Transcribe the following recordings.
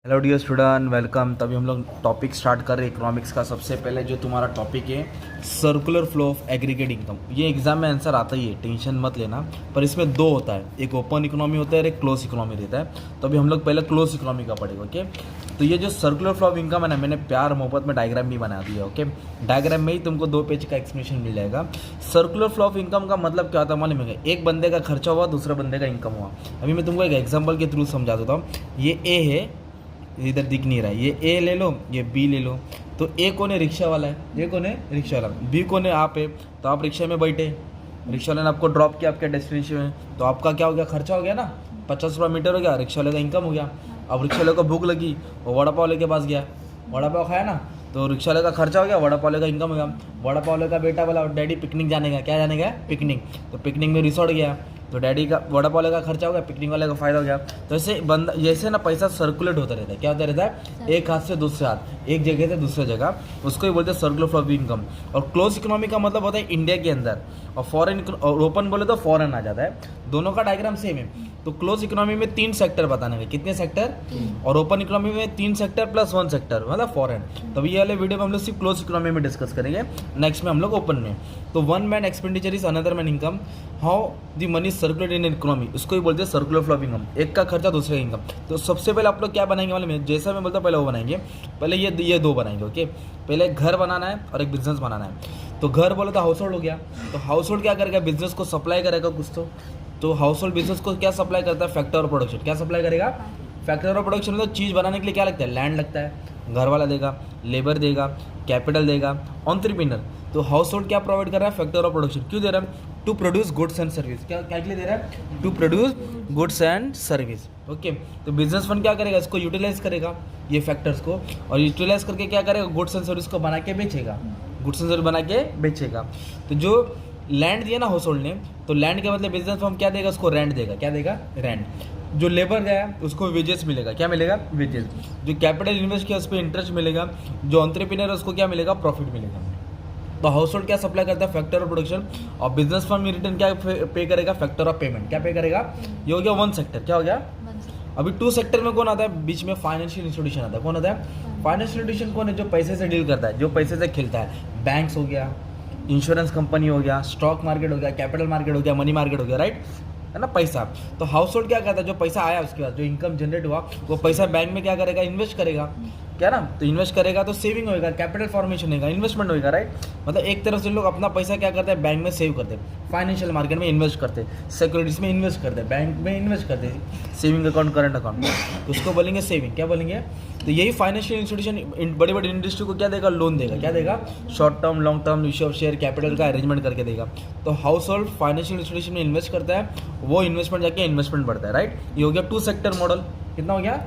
Hello dear student, welcome. तभी हम लोग टॉपिक स्टार्ट कर रहे हैं इकोनॉमिक्स का। सबसे पहले जो तुम्हारा टॉपिक है circular flow of aggregate income. ये एग्जाम में आंसर आता ही है, टेंशन मत लेना। पर इसमें दो होता है, एक ओपन इकोनॉमी होता है और एक क्लोज इकोनॉमी रहता है। तो अभी हम लोग पहले क्लोज इकोनॉमी का पढ़ेंगे। ओके, तो ये जो सर्कुलर फ्लो ऑफ इनकम है ना, मैंने प्यार मोहब्बत में डायग्राम भी बना दिया। ओके, डायग्राम में ही तुमको 2 पेज का एक्सप्लेनेशन मिल जाएगा। सर्कुलर फ्लो ऑफ इनकम का मतलब क्या होता है मालूम है? एक बंदे का खर्चा हुआ, दूसरे बंदे का इनकम हुआ। अभी मैं तुमको एक एग्जाम्पल के थ्रू समझा देता हूँ। ये ए है, इधर दिख नहीं रहा है, ये ए ले लो, ये बी ले लो। तो ए कौन है? रिक्शा वाला है। ए कौन है? रिक्शा वाला। बी कौन है? आप है। तो आप रिक्शा में बैठे, रिक्शा वाले ने आपको ड्रॉप किया आपके डेस्टिनेशन में। तो आपका क्या हो गया? खर्चा हो गया ना, 50 रुपये मीटर हो गया। रिक्शा वाले का इनकम हो गया। अब रिक्शा वाले को भूख लगी, वो वड़ा पाव लेके पास गया, वड़ा पाव खाया ना, तो रिक्शा वाले का खर्चा हो गया, वड़ा पाव वाले का इनकम हो गया। वड़ा पाव वाले का बेटा बोला डैडी पिकनिक जाने का। क्या जाने का? पिकनिक। तो पिकनिक में रिसोर्ट गया, तो डैडी का वड़ा पाव वाले का खर्चा हो गया, पिकनिक वाले का फायदा हो गया। तो ऐसे बंदा जैसे ना पैसा सर्कुलेट होता रहता है। क्या होता रहता है? एक हाथ से दूसरे हाथ, एक जगह से दूसरे जगह, उसको ही बोलते हैं सर्कुलर फ्लो ऑफ इनकम। और क्लोज इकोनॉमी का मतलब होता है इंडिया के अंदर, और फॉरेन और ओपन बोले तो फॉरेन आ जाता है। दोनों का डायग्राम सेम है। तो क्लोज इकोनॉमी में 3 सेक्टर बताने का। कितने सेक्टर? और ओपन इकोनॉमी में 3 सेक्टर प्लस 1 सेक्टर मतलब फॉरेन। तो ये वाले वीडियो में हम लोग सिर्फ क्लोज इकोनॉमी में डिस्कस करेंगे, नेक्स्ट में हम लोग ओपन में। तो one man expenditure is another man income, how the money circulate in economy, उसको ही बोलते हैं सर्कुलर फ्लो ऑफ इनकम। एक का खर्चा दूसरे का इनकम। तो सबसे पहले आप लोग क्या बनाएंगे मालूम? जैसा मैं बोलता हूँ पहले वो बनाएंगे। पहले ये 2 बनाएंगे। ओके, पहले एक घर बनाना है और एक बिजनेस बनाना है। तो घर बोले तो हाउस होल्ड हो गया। तो हाउस होल्ड क्या करेगा? बिजनेस को सप्लाई करेगा कुछ। तो हाउस होल्ड बिजनेस को क्या सप्लाई करता है? फैक्टर और प्रोडक्शन। क्या सप्लाई करेगा? फैक्टर और प्रोडक्शन। मतलब चीज़ बनाने के लिए क्या लगता है? लैंड लगता है, घर वाला देगा, लेबर देगा, कैपिटल देगा, एंटरप्रेन्योर। तो हाउस होल्ड क्या प्रोवाइड कर रहा है? फैक्टर और प्रोडक्शन। क्यों दे रहा है? To produce goods and service. क्या क्या के लिए दे रहा है? To produce goods and service. Okay, तो बिजनेस फंड क्या करेगा? इसको यूटिलाइज करेगा, ये फैक्टर्स को, और यूटिलाइज करके क्या करेगा? गुड्स एंड सर्विस को बना के बेचेगा, गुड्स एंड सर्विस बना के बेचेगा। तो जो लैंड दिया ना हाउस होल्ड ने, तो लैंड के मतलब बिजनेस फर्म क्या देगा? उसको रेंट देगा। क्या देगा? रेंट। जो लेबर गया उसको वेजेस मिलेगा। क्या मिलेगा? वेजेस। जो कैपिटल इन्वेस्ट किया उस पर इंटरेस्ट मिलेगा। जो एंटरप्रेन्योर है उसको क्या मिलेगा? प्रॉफिट मिलेगा। तो हाउस होल्ड क्या सप्लाई करता है? फैक्टर और प्रोडक्शन। और बिजनेस फर्म रिटर्न क्या पे करेगा? Factor of payment. क्या पे करेगा? ये हो गया 1 सेक्टर। क्या हो गया? अभी 2 सेक्टर में कौन आता है? बीच में फाइनेंशियल इंस्टीट्यूशन आता है। कौन आता है? फाइनेंशियल इंस्टीट्यूशन कौन है? जो पैसे से डील करता है, जो पैसे से खेलता है। बैंक्स हो गया, इंश्योरेंस कंपनी हो गया, स्टॉक मार्केट हो गया, कैपिटल मार्केट हो गया, मनी मार्केट हो गया, राइट है ना? पैसा। तो हाउस होल्ड क्या करता है? जो पैसा आया उसके बाद जो इनकम जनरेट हुआ, वो पैसा बैंक में क्या करेगा? इन्वेस्ट करेगा। क्या ना? तो इन्वेस्ट करेगा तो सेविंग होएगा, कैपिटल फॉर्मेशन होगा, इन्वेस्टमेंट होगा, राइट। मतलब एक तरफ से लोग अपना पैसा क्या करते हैं? बैंक में सेव करते हैं, फाइनेंशियल मार्केट में इन्वेस्ट करते हैं, सिक्योरिटीज में इन्वेस्ट करते हैं, बैंक में इन्वेस्ट करते हैं, सेविंग अकाउंट, करंट अकाउंट, तो उसको बोलेंगे सेविंग। क्या बोलेंगे? तो यही फाइनेंशियल इंस्टीट्यूशन बड़ी बड़ी इंडस्ट्री को क्या देगा? लोन देगा। क्या देगा? Short term, long term, issue of share capital का अरेंजमेंट करके देगा। तो हाउस होल्ड फाइनेंशियल इंस्टीट्यूशन में इन्वेस्ट करता है, वो इन्वेस्टमेंट जाके इन्वेस्टमेंट बढ़ता है, राइट। ये हो गया 2 सेक्टर मॉडल। कितना हो गया?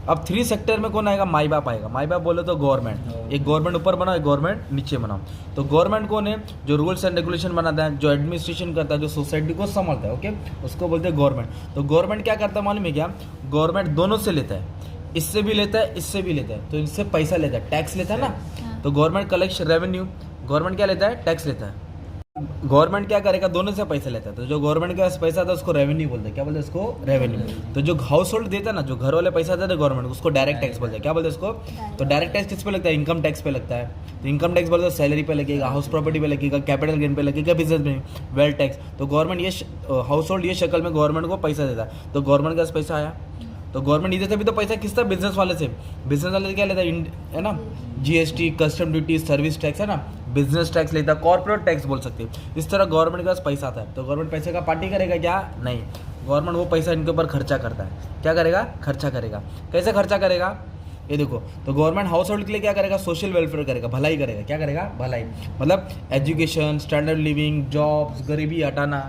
अब 3 सेक्टर में कौन आएगा? माई बाप आएगा। माई बाप बोले तो गवर्नमेंट। एक गवर्नमेंट ऊपर बनाओ, एक गवर्नमेंट नीचे बनाओ। तो गवर्नमेंट कौन है? जो रूल्स एंड रेगुलेशन बनाता है, जो एडमिनिस्ट्रेशन करता है, जो सोसाइटी को संभालता है। ओके, उसको बोलते हैं गवर्नमेंट। तो गवर्नमेंट क्या करता है मालूम है क्या? गवर्नमेंट दोनों से लेता है, इससे भी लेता है, इससे भी लेता है। तो इससे पैसा लेता है, टैक्स लेता है ना। तो गवर्नमेंट कलेक्शन रेवेन्यू, गवर्नमेंट क्या लेता है? टैक्स लेता है। गवर्नमेंट क्या करेगा? दोनों से पैसा लेता है। तो जो गवर्नमेंट के पास पैसा था उसको रेवेन्यू बोलते हैं। क्या बोलते हैं उसको? रेवेन्यू। तो जो हाउस होल्ड देता है ना, जो घर वाले पैसा देते हैं गवर्नमेंट, उसको डायरेक्ट टैक्स बोलते हैं। क्या बोलते हैं उसको? तो डायरेक्ट टैक्स किस पे लगता है? इनकम टैक्स पे लगता है। तो इनकम टैक्स बोलते हैं सैलरी पे लगेगा, हाउस प्रॉपर्टी पे लगेगा, कैपिटल गेन पे लगेगा, बिजनेस में, वेल्थ टैक्स। तो गवर्नमेंट ये हाउस होल्ड ये शक्ल में गवर्नमेंट को पैसा देता है। तो गवर्नमेंट के पास पैसा आया, तो गवर्नमेंट इधर से भी तो पैसा किसका? बिजनेस वाले से। बिजनेस वाले से क्या लेता है ना? GST, custom duty, service tax है ना, बिजनेस टैक्स लेता है, कॉर्पोरेट टैक्स बोल सकते हैं। इस तरह गवर्नमेंट के पास पैसा आता है। तो गवर्नमेंट पैसे का पार्टी करेगा क्या? नहीं। गवर्नमेंट वो पैसा इनके ऊपर खर्चा करता है। क्या करेगा? खर्चा करेगा। कैसे खर्चा करेगा? ये देखो, तो गवर्नमेंट हाउस होल्ड के लिए क्या करेगा? सोशल वेलफेयर करेगा, भलाई करेगा। क्या करेगा? भलाई। मतलब एजुकेशन, स्टैंडर्ड लिविंग, जॉब्स, गरीबी हटाना,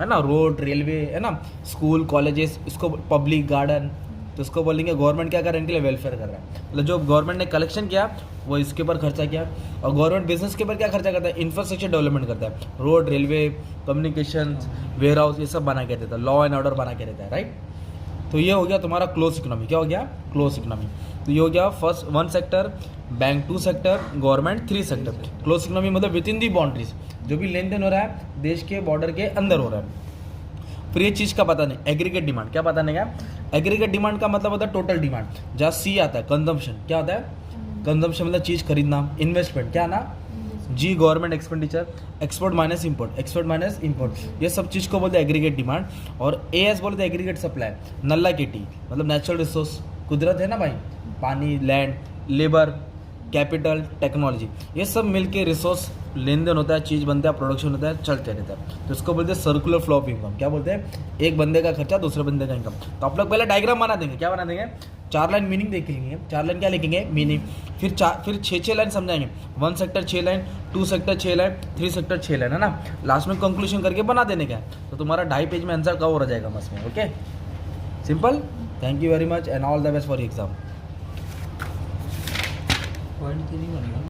है ना, रोड, रेलवे, है ना, स्कूल, कॉलेजेस, इसको पब्लिक गार्डन, तो उसको बोलेंगे गवर्नमेंट क्या कर रहा है? इनके लिए वेलफेयर कर रहा है। मतलब जो गवर्नमेंट ने कलेक्शन किया वो इसके ऊपर खर्चा किया। और गवर्नमेंट बिजनेस के ऊपर क्या खर्चा करता है? इंफ्रास्ट्रक्चर डेवलपमेंट करता है, road, railway, communication, warehouse, ये सब बना के देता है, लॉ एंड ऑर्डर बना के देता है, राइट। तो ये हो गया तुम्हारा क्लोज इकोनॉमी। क्या हो गया? Close economy. तो ये हो गया first 1 sector, bank 2 sector, government 3 sector. Close economy मतलब विद इन दी बाउंड्रीज, जो भी लेन देन हो रहा है देश के बॉर्डर के अंदर हो रहा है। फिर ये चीज़ का पता नहीं, एग्रीगेट डिमांड क्या पता नहीं क्या, एग्रीगेट डिमांड का मतलब होता है टोटल डिमांड। जहाँ सी आता है कंजम्पशन, क्या होता है कंजम्पशन मतलब चीज़ खरीदना, इन्वेस्टमेंट क्या ना, जी government expenditure, export minus import, ये सब चीज़ को बोलते हैं एग्रीगेट डिमांड। और एएस बोलते हैं एग्रीगेट सप्लाई, नल्ला के टी मतलब नेचुरल रिसोर्स, कुदरत है ना भाई, पानी, लैंड, लेबर, कैपिटल, टेक्नोलॉजी, ये सब मिलके रिसोर्स लेन देन होता है, चीज़ बनता है, प्रोडक्शन होता है, चलते रहता है। तो इसको बोलते हैं सर्कुलर फ्लो ऑफ इनकम। क्या बोलते हैं, एक बंदे का खर्चा दूसरे बंदे का इनकम। तो आप लोग पहले डायग्राम बना देंगे, क्या बना देंगे, 4 लाइन मीनिंग देख लेंगे, 4 लाइन क्या लिखेंगे मीनिंग, फिर 6 लाइन समझाएंगे, 1 sector 6 line, 2 sector 6 line, 3 sector 6 line, है ना। लास्ट में कंक्लूजन करके बना देने का है, तो तुम्हारा 2.5 पेज में आंसर कवर हो जाएगा बस में। Okay, simple. Thank you very much and all the best for exam.